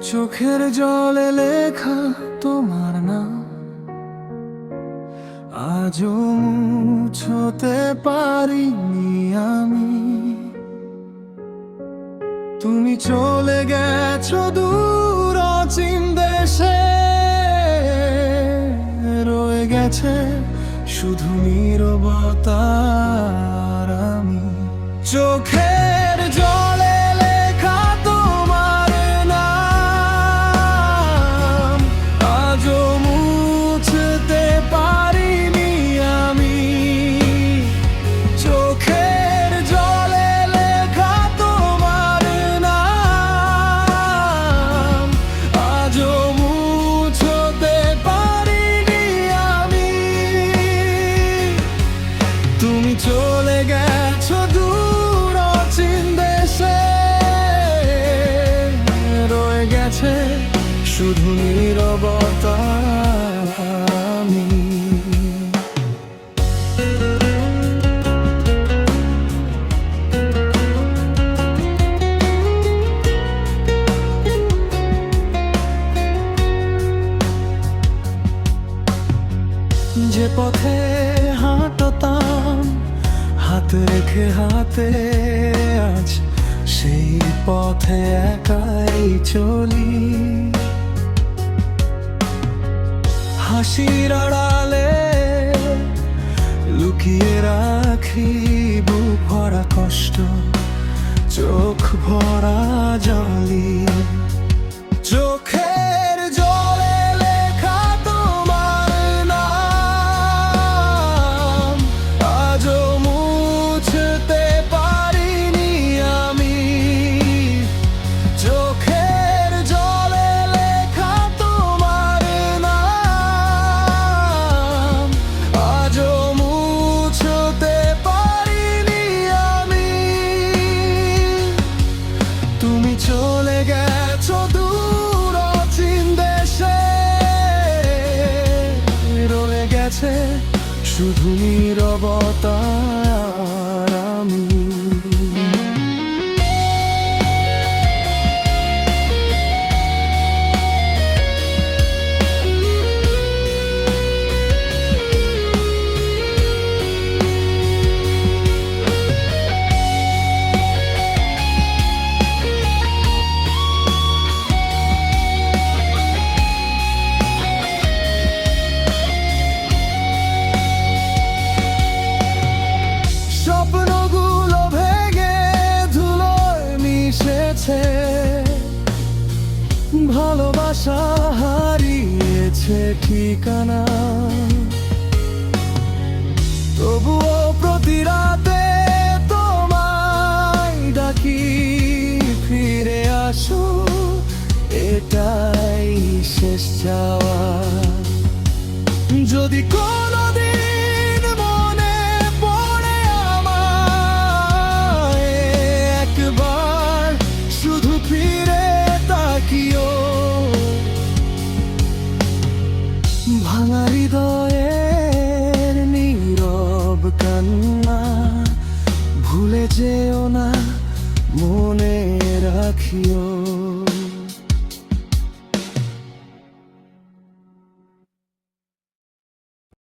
চোখের জলে লেখা তোমার নাম আজও মুছতে পারিনি আমি। তুমি চলে গেছো দূর অচিন দেশে, রয়ে গেছে শুধু নীরবতা আর আমি। চোখের জলে লেখা তোমার নাম আজও মুছতে পারিনি আমি। চোখের জলে লেখা তোমার নাম আজও মুছতে পারিনি আমি। তুমি চলে গেছো দূর অচিন দেশে, রয়ে গেছে শুধু নীরবতা আমি। যে পথে হাঁটতাম হাত রেখে হাতে, আজ সেই পথে একাই চলি। হাসির আড়ালে লুকিয়ে রাখি বুক ভরা কষ্ট, চোখ ভরা জলি। চোখের জলে লেখা তোমার নাম আজও মুছতে পারিনি আমি। চোখের জলে লেখা তোমার নাম আজও মুছতে পারিনি আমি। তুমি চলে গেছো দূর অচিন দেশে, রয়ে গেছে শুধু নীরবতা আর আমি। স্বপ্নগুলো ভেঙে ধুলোয় মিশেছে, ভালোবাসা হারিয়েছে ঠিকানা। তবুও প্রতি রাতে তোমায় ডাকি, ফিরে আসো এটাই শেষ চাওয়া। যদি কোনোদিন মনে পড়ে আমায়, একবার শুধু ফিরে তাকিও। ভাঙা হৃদয়ের নীরব কান্না ভুলে যেও না, মনে রাখিও।